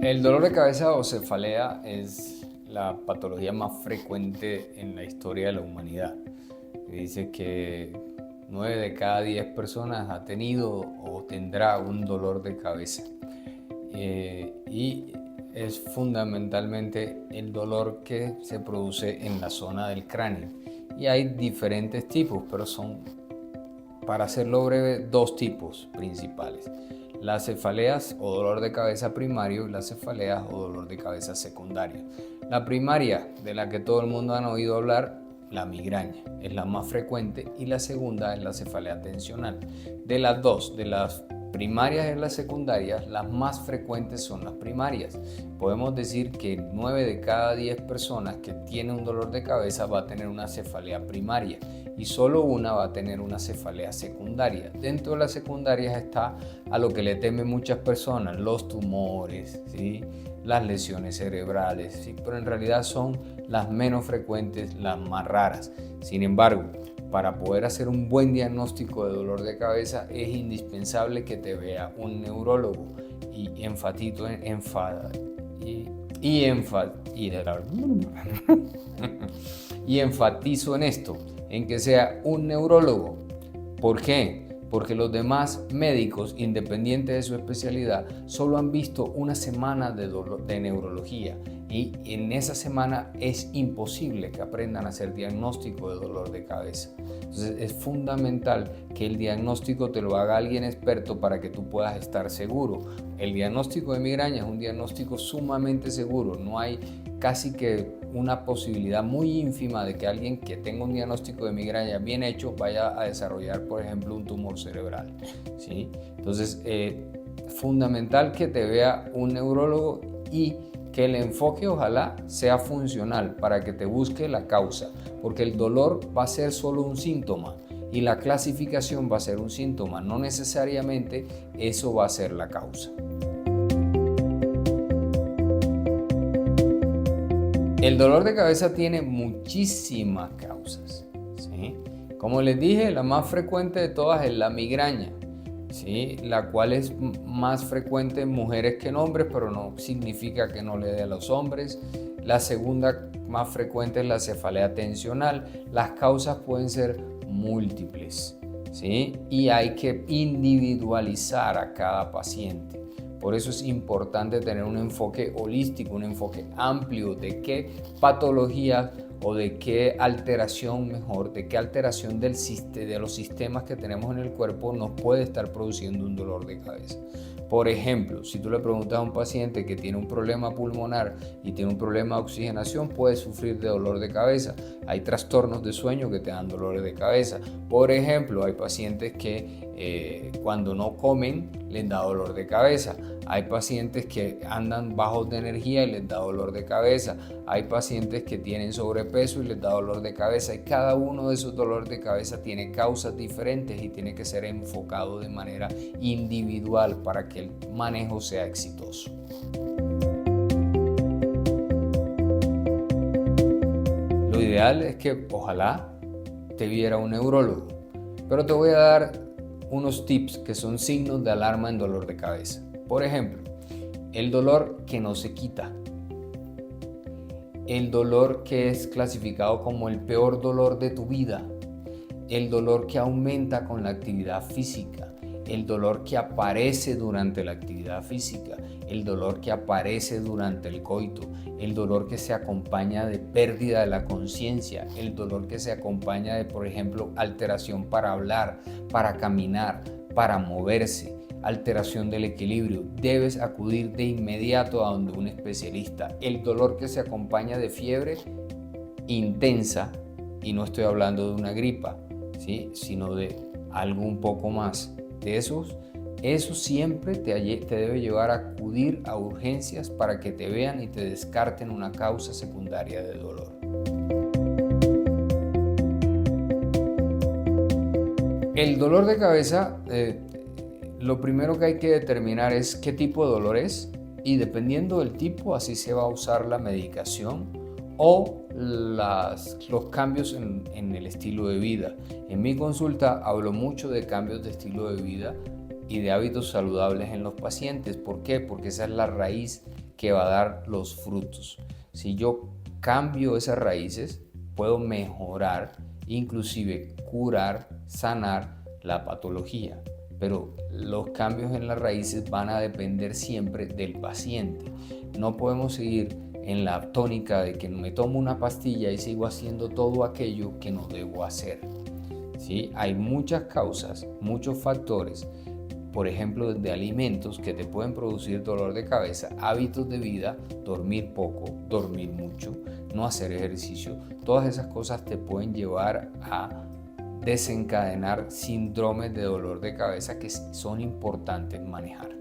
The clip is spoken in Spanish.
El dolor de cabeza o cefalea es la patología más frecuente en la historia de la humanidad. Dice que 9 de cada 10 personas ha tenido o tendrá un dolor de cabeza. Y es fundamentalmente el dolor que se produce en la zona del cráneo. Y hay diferentes tipos, pero son, para hacerlo breve, dos tipos principales: las cefaleas o dolor de cabeza primario y las cefaleas o dolor de cabeza secundario. La primaria, de la que todo el mundo ha oído hablar, la migraña, es la más frecuente, y la segunda es la cefalea tensional. De las dos, de las primarias y las secundarias, las más frecuentes son las primarias. Podemos decir que 9 de cada 10 personas que tienen un dolor de cabeza va a tener una cefalea primaria y solo una va a tener una cefalea secundaria. Dentro de las secundarias está a lo que le temen muchas personas: los tumores, ¿sí?, las lesiones cerebrales, ¿sí?, pero en realidad son las menos frecuentes, las más raras. Sin embargo, para poder hacer un buen diagnóstico de dolor de cabeza es indispensable que te vea un neurólogo, y enfatizo en esto, en que sea un neurólogo. ¿Por qué? Porque los demás médicos, independientes de su especialidad, solo han visto una semana de neurología, y en esa semana es imposible que aprendan a hacer diagnóstico de dolor de cabeza. Entonces es fundamental que el diagnóstico te lo haga alguien experto para que tú puedas estar seguro. El diagnóstico de migraña es un diagnóstico sumamente seguro. No hay casi que una posibilidad muy ínfima de que alguien que tenga un diagnóstico de migraña bien hecho vaya a desarrollar, por ejemplo, un tumor cerebral, ¿sí? Entonces, fundamental que te vea un neurólogo y que el enfoque ojalá sea funcional para que te busque la causa, porque el dolor va a ser solo un síntoma y la clasificación va a ser un síntoma, no necesariamente eso va a ser la causa. El dolor de cabeza tiene muchísimas causas, ¿sí? Como les dije, la más frecuente de todas es la migraña, ¿sí?, la cual es más frecuente en mujeres que en hombres, pero no significa que no le dé a los hombres. La segunda más frecuente es la cefalea tensional. Las causas pueden ser múltiples, ¿sí?, y hay que individualizar a cada paciente. Por eso es importante tener un enfoque holístico, un enfoque amplio de qué patología o de qué alteración, de qué alteración de los sistemas que tenemos en el cuerpo nos puede estar produciendo un dolor de cabeza. Por ejemplo, si tú le preguntas a un paciente que tiene un problema pulmonar y tiene un problema de oxigenación, puede sufrir de dolor de cabeza. Hay trastornos de sueño que te dan dolores de cabeza. Por ejemplo, hay pacientes que cuando no comen les da dolor de cabeza. Hay pacientes que andan bajos de energía y les da dolor de cabeza. Hay pacientes que tienen sobrepeso y les da dolor de cabeza. Y cada uno de esos dolores de cabeza tiene causas diferentes y tiene que ser enfocado de manera individual para que el manejo sea exitoso. Lo ideal es que ojalá te viera un neurólogo, pero te voy a dar unos tips que son signos de alarma en dolor de cabeza. Por ejemplo, el dolor que no se quita, el dolor que es clasificado como el peor dolor de tu vida, el dolor que aumenta con la actividad física, el dolor que aparece durante la actividad física, el dolor que aparece durante el coito, el dolor que se acompaña de pérdida de la conciencia, el dolor que se acompaña de, por ejemplo, alteración para hablar, para caminar, para moverse, alteración del equilibrio. Debes acudir de inmediato a donde un especialista. El dolor que se acompaña de fiebre intensa, y no estoy hablando de una gripa, ¿sí?, sino de algo un poco más de eso siempre te debe llevar a acudir a urgencias para que te vean y te descarten una causa secundaria de dolor. El dolor de cabeza, lo primero que hay que determinar es qué tipo de dolor es, y dependiendo del tipo, así se va a usar la medicación o los cambios en el estilo de vida. En mi consulta hablo mucho de cambios de estilo de vida y de hábitos saludables en los pacientes. ¿Por qué? Porque esa es la raíz que va a dar los frutos. Si yo cambio esas raíces, puedo mejorar, inclusive curar, sanar la patología. Pero los cambios en las raíces van a depender siempre del paciente. No podemos seguir en la tónica de que me tomo una pastilla y sigo haciendo todo aquello que no debo hacer. ¿Sí? Hay muchas causas, muchos factores, por ejemplo, de alimentos que te pueden producir dolor de cabeza, hábitos de vida, dormir poco, dormir mucho, no hacer ejercicio. Todas esas cosas te pueden llevar a desencadenar síndromes de dolor de cabeza que son importantes manejar.